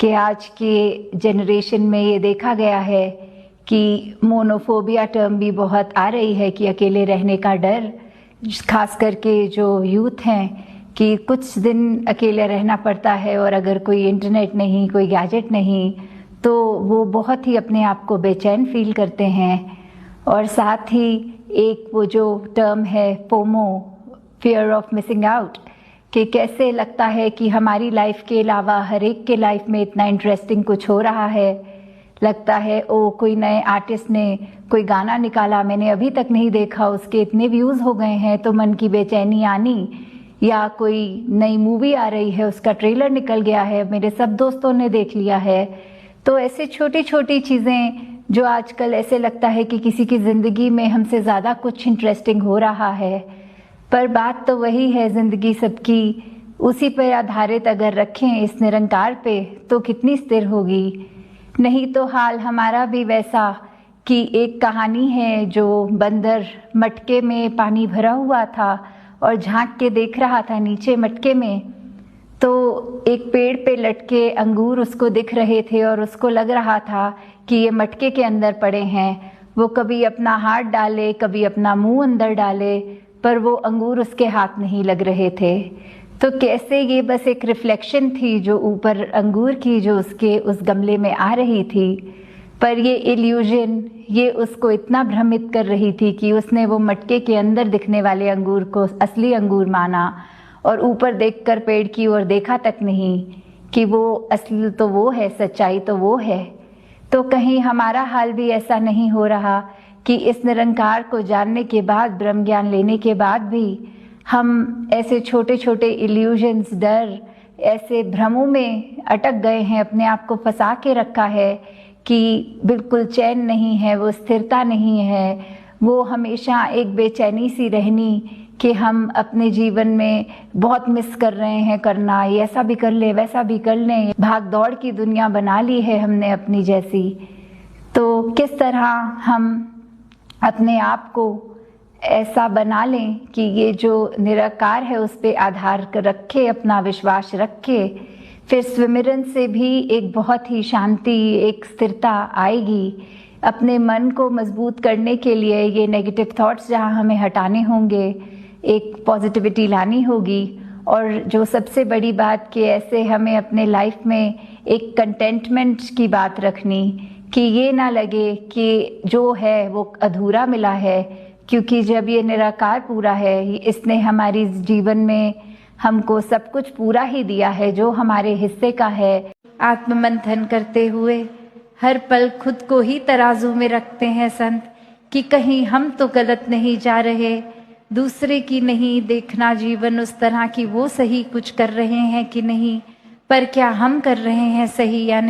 कि आज के जनरेशन में ये देखा गया है कि मोनोफोबिया टर्म भी बहुत आ रही है कि अकेले रहने का डर, खास करके जो यूथ हैं कि कुछ दिन अकेले रहना पड़ता है और अगर कोई इंटरनेट नहीं, कोई गैजेट नहीं, तो वो बहुत ही अपने आप को बेचैन फील करते हैं। और साथ ही एक वो जो टर्म है FOMO, fear of missing out, कि कैसे लगता है कि हमारी लाइफ के अलावा हर एक के लाइफ में इतना इंटरेस्टिंग कुछ हो रहा है। लगता है ओ कोई नए आर्टिस्ट ने कोई गाना निकाला, मैंने अभी तक नहीं देखा, उसके इतने व्यूज़ हो गए हैं, तो मन की बेचैनी आनी। या कोई नई मूवी आ रही है, उसका ट्रेलर निकल गया है, मेरे सब दोस्तों ने देख लिया है। तो ऐसे छोटी छोटी चीज़ें जो आजकल ऐसे लगता है कि किसी की ज़िंदगी में हमसे ज़्यादा कुछ इंटरेस्टिंग हो रहा है। पर बात तो वही है, ज़िंदगी सबकी उसी पर आधारित अगर रखें इस निरंकार पे, तो कितनी स्थिर होगी। नहीं तो हाल हमारा भी वैसा कि एक कहानी है जो बंदर मटके में पानी भरा हुआ था और झांक के देख रहा था नीचे मटके में, तो एक पेड़ पे लटके अंगूर उसको दिख रहे थे और उसको लग रहा था कि ये मटके के अंदर पड़े हैं। वो कभी अपना हाथ डाले, कभी अपना मुंह अंदर डाले, पर वो अंगूर उसके हाथ नहीं लग रहे थे। तो कैसे ये बस एक रिफ्लेक्शन थी जो ऊपर अंगूर की, जो उसके उस गमले में आ रही थी, पर ये इल्यूजन ये उसको इतना भ्रमित कर रही थी कि उसने वो मटके के अंदर दिखने वाले अंगूर को असली अंगूर माना और ऊपर देखकर पेड़ की ओर देखा तक नहीं कि वो असली तो वो है, सच्चाई तो वो है। तो कहीं हमारा हाल भी ऐसा नहीं हो रहा कि इस निरंकार को जानने के बाद, ब्रह्म ज्ञान लेने के बाद भी हम ऐसे छोटे छोटे इल्यूजन्स, डर, ऐसे भ्रमों में अटक गए हैं, अपने आप को फंसा के रखा है कि बिल्कुल चैन नहीं है, वो स्थिरता नहीं है, वो हमेशा एक बेचैनी सी रहनी कि हम अपने जीवन में बहुत मिस कर रहे हैं करना, ये ऐसा भी कर ले, वैसा भी कर लें। भाग दौड़ की दुनिया बना ली है हमने अपनी जैसी। तो किस तरह हम अपने आप को ऐसा बना लें कि ये जो निराकार है उस पे आधार रखे, अपना विश्वास रखे, फिर स्विमिरन से भी एक बहुत ही शांति, एक स्थिरता आएगी। अपने मन को मजबूत करने के लिए ये नेगेटिव थॉट्स जहाँ हमें हटाने होंगे, एक पॉजिटिविटी लानी होगी। और जो सबसे बड़ी बात कि ऐसे हमें अपने लाइफ में एक कंटेंटमेंट की बात रखनी कि ये ना लगे कि जो है वो अधूरा मिला है, क्योंकि जब ये निराकार पूरा है, इसने हमारी जीवन में हमको सब कुछ पूरा ही दिया है जो हमारे हिस्से का है। आत्ममंथन करते हुए हर पल खुद को ही तराजू में रखते हैं संत कि कहीं हम तो गलत नहीं जा रहे, दूसरे की नहीं देखना जीवन उस तरह की वो सही कुछ कर रहे हैं कि नहीं, पर क्या हम कर रहे हैं सही या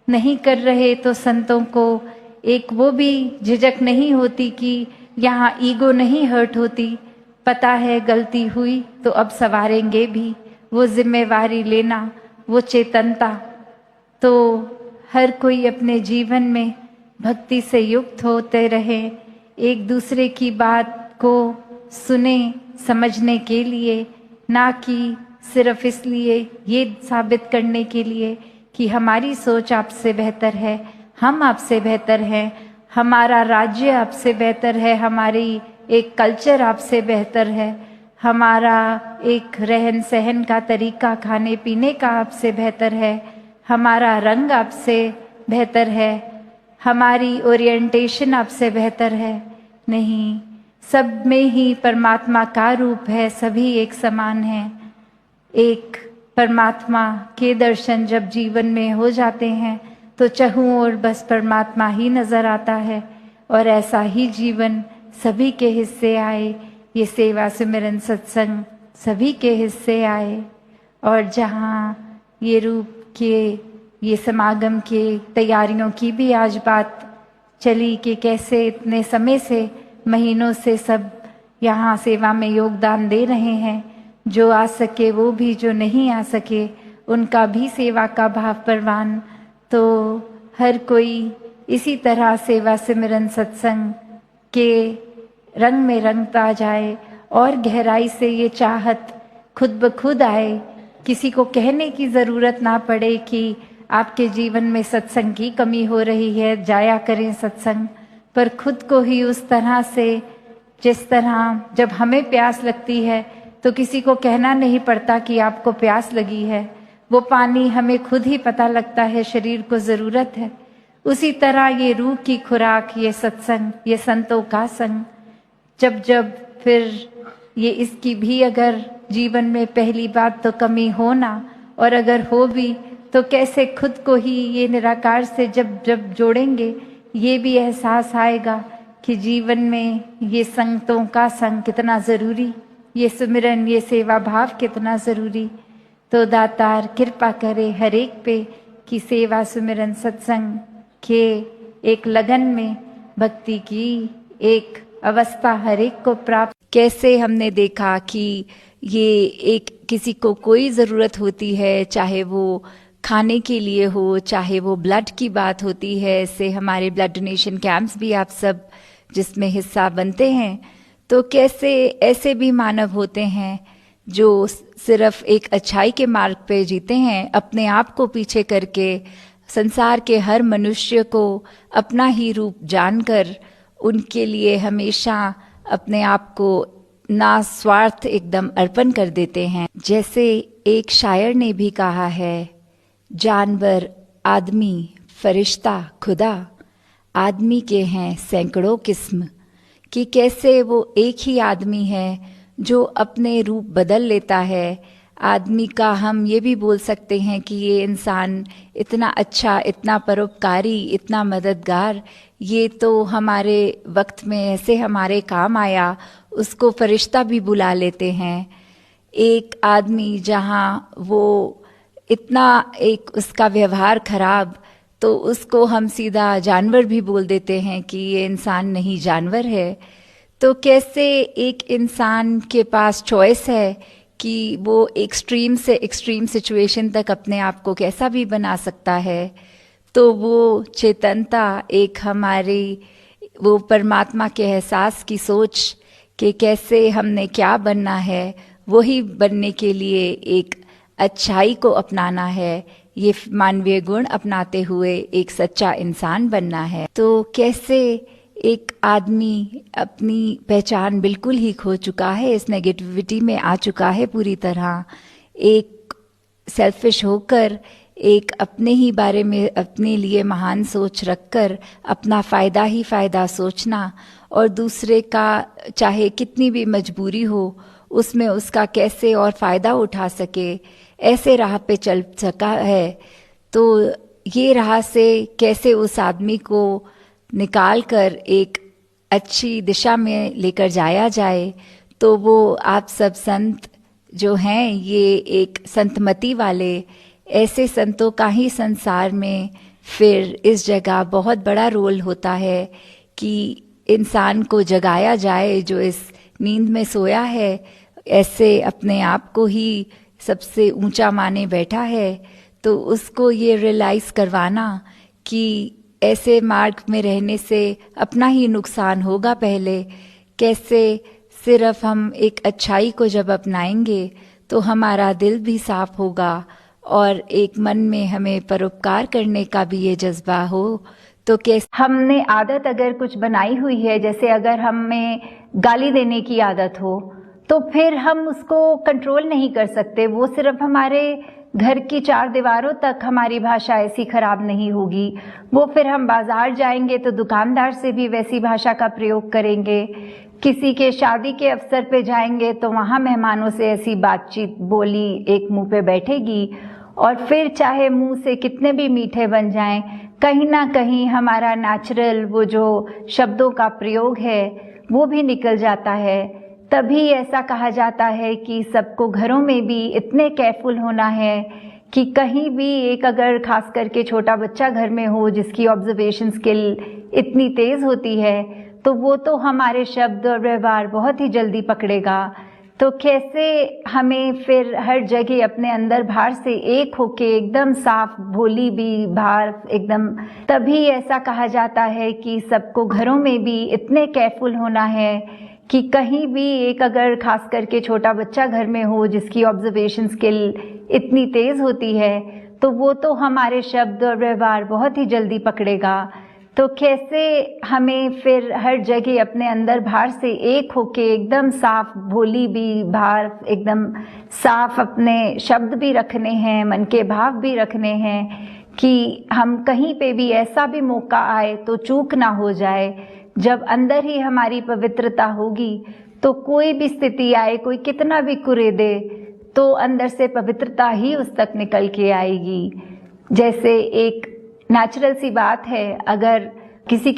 नहीं कर रहे। तो संतों को एक वो भी झिझक नहीं होती कि यहाँ ईगो नहीं हर्ट होती, पता है गलती हुई तो अब सवारेंगे भी, वो जिम्मेवारी लेना, वो चेतनता। तो हर कोई अपने जीवन में भक्ति से युक्त होते रहे, एक दूसरे की बात को सुने समझने के लिए, ना कि सिर्फ इसलिए ये साबित करने के लिए कि हमारी सोच आपसे बेहतर है, हम आपसे बेहतर हैं, हमारा राज्य आपसे बेहतर है, हमारी एक कल्चर आपसे बेहतर है, हमारा एक रहन सहन का तरीका, खाने पीने का आपसे बेहतर है, हमारा रंग आपसे बेहतर है, हमारी ओरिएंटेशन आपसे बेहतर है। नहीं, सब में ही परमात्मा का रूप है, सभी एक समान हैं। एक परमात्मा के दर्शन जब जीवन में हो जाते हैं तो चहुं ओर बस परमात्मा ही नजर आता है। और ऐसा ही जीवन सभी के हिस्से आए, ये सेवा सिमरन सत्संग सभी के हिस्से आए। और जहाँ ये रूप के ये समागम के तैयारियों की भी आज बात चली कि कैसे इतने समय से, महीनों से सब यहाँ सेवा में योगदान दे रहे हैं, जो आ सके वो भी, जो नहीं आ सके उनका भी सेवा का भाव परवान। तो हर कोई इसी तरह सेवा सिमरन सत्संग के रंग में रंगता जाए और गहराई से ये चाहत खुद ब खुद आए, किसी को कहने की ज़रूरत ना पड़े कि आपके जीवन में सत्संग की कमी हो रही है, जाया करें सत्संग, पर खुद को ही उस तरह से, जिस तरह जब हमें प्यास लगती है तो किसी को कहना नहीं पड़ता कि आपको प्यास लगी है, वो पानी हमें खुद ही पता लगता है, शरीर को ज़रूरत है। उसी तरह ये रूह की खुराक, ये सत्संग, ये संतों का संग, जब जब फिर ये इसकी भी अगर जीवन में पहली बात तो कमी हो ना, और अगर हो भी तो कैसे खुद को ही ये निराकार से जब जब जोड़ेंगे, ये भी एहसास आएगा कि जीवन में ये संतों का संग कितना ज़रूरी, ये सुमिरन, ये सेवा भाव कितना ज़रूरी। तो दातार कृपा करे हर एक पे कि सेवा सुमिरन सत्संग के एक लगन में भक्ति की एक अवस्था हर एक को प्राप्त। कैसे हमने देखा कि ये एक किसी को कोई ज़रूरत होती है, चाहे वो खाने के लिए हो, चाहे वो ब्लड की बात होती है। इससे हमारे ब्लड डोनेशन कैंप्स भी आप सब जिसमें हिस्सा बनते हैं, तो कैसे ऐसे भी मानव होते हैं जो सिर्फ एक अच्छाई के मार्ग पे जीते हैं, अपने आप को पीछे करके संसार के हर मनुष्य को अपना ही रूप जानकर उनके लिए हमेशा अपने आप को ना स्वार्थ एकदम अर्पण कर देते हैं। जैसे एक शायर ने भी कहा है, जानवर, आदमी, फरिश्ता, खुदा, आदमी के हैं सैकड़ों किस्म, कि कैसे वो एक ही आदमी है जो अपने रूप बदल लेता है। आदमी का हम ये भी बोल सकते हैं कि ये इंसान इतना अच्छा, इतना परोपकारी, इतना मददगार, ये तो हमारे वक्त में ऐसे हमारे काम आया, उसको फरिश्ता भी बुला लेते हैं। एक आदमी जहाँ वो इतना एक उसका व्यवहार खराब, तो उसको हम सीधा जानवर भी बोल देते हैं कि ये इंसान नहीं जानवर है। तो कैसे एक इंसान के पास चॉइस है कि वो एक्सट्रीम से एक्सट्रीम सिचुएशन तक अपने आप को कैसा भी बना सकता है। तो वो चेतनता, एक हमारी वो परमात्मा के एहसास की सोच कि कैसे हमने क्या बनना है, वही बनने के लिए एक अच्छाई को अपनाना है, ये मानवीय गुण अपनाते हुए एक सच्चा इंसान बनना है। तो कैसे एक आदमी अपनी पहचान बिल्कुल ही खो चुका है, इस नेगेटिविटी में आ चुका है पूरी तरह, एक सेल्फिश होकर, एक अपने ही बारे में अपने लिए महान सोच रखकर अपना फ़ायदा ही फ़ायदा सोचना, और दूसरे का चाहे कितनी भी मजबूरी हो उसमें उसका कैसे और फ़ायदा उठा सके, ऐसे राह पे चल सका है। तो ये राह से कैसे उस आदमी को निकाल कर एक अच्छी दिशा में लेकर जाया जाए, तो वो आप सब संत जो हैं, ये एक संतमति वाले ऐसे संतों का ही संसार में फिर इस जगह बहुत बड़ा रोल होता है कि इंसान को जगाया जाए जो इस नींद में सोया है, ऐसे अपने आप को ही सबसे ऊंचा माने बैठा है। तो उसको ये रियलाइज़ करवाना कि ऐसे मार्ग में रहने से अपना ही नुकसान होगा पहले, कैसे सिर्फ हम एक अच्छाई को जब अपनाएंगे तो हमारा दिल भी साफ होगा और एक मन में हमें परोपकार करने का भी ये जज्बा हो। तो कैसे हमने आदत अगर कुछ बनाई हुई है, जैसे अगर हमें गाली देने की आदत हो, तो फिर हम उसको कंट्रोल नहीं कर सकते। वो सिर्फ हमारे घर की चार दीवारों तक हमारी भाषा ऐसी खराब नहीं होगी, वो फिर हम बाजार जाएंगे तो दुकानदार से भी वैसी भाषा का प्रयोग करेंगे, किसी के शादी के अवसर पे जाएंगे तो वहाँ मेहमानों से ऐसी बातचीत बोली एक मुंह पे बैठेगी, और फिर चाहे मुंह से कितने भी मीठे बन जाएं, कहीं ना कहीं हमारा नेचुरल वो जो शब्दों का प्रयोग है वो भी निकल जाता है। तभी ऐसा कहा जाता है कि सबको घरों में भी इतने केयरफुल होना है कि कहीं भी एक अगर खास करके छोटा बच्चा घर में हो जिसकी ऑब्जर्वेशन स्किल इतनी तेज़ होती है, तो वो तो हमारे शब्द और व्यवहार बहुत ही जल्दी पकड़ेगा। तो कैसे हमें फिर हर जगह अपने अंदर बाहर से एक होके एकदम साफ भोली भी बाहर एकदम, तभी ऐसा कहा जाता है कि सबको घरों में भी इतने केयरफुल होना है कि कहीं भी एक अगर खास करके छोटा बच्चा घर में हो जिसकी ऑब्जर्वेशन स्किल इतनी तेज़ होती है, तो वो तो हमारे शब्द और व्यवहार बहुत ही जल्दी पकड़ेगा। तो कैसे हमें फिर हर जगह अपने अंदर बाहर से एक होके एकदम साफ, भोली भी बाहर एकदम साफ अपने शब्द भी रखने हैं, मन के भाव भी रखने हैं, कि हम कहीं पे भी ऐसा भी मौका आए तो चूक ना हो जाए। जब अंदर ही हमारी पवित्रता होगी तो कोई भी स्थिति आए, कोई कितना भी कुरेदे, तो अंदर से पवित्रता ही उस तक निकल के आएगी। जैसे एक नेचुरल सी बात है, अगर किसी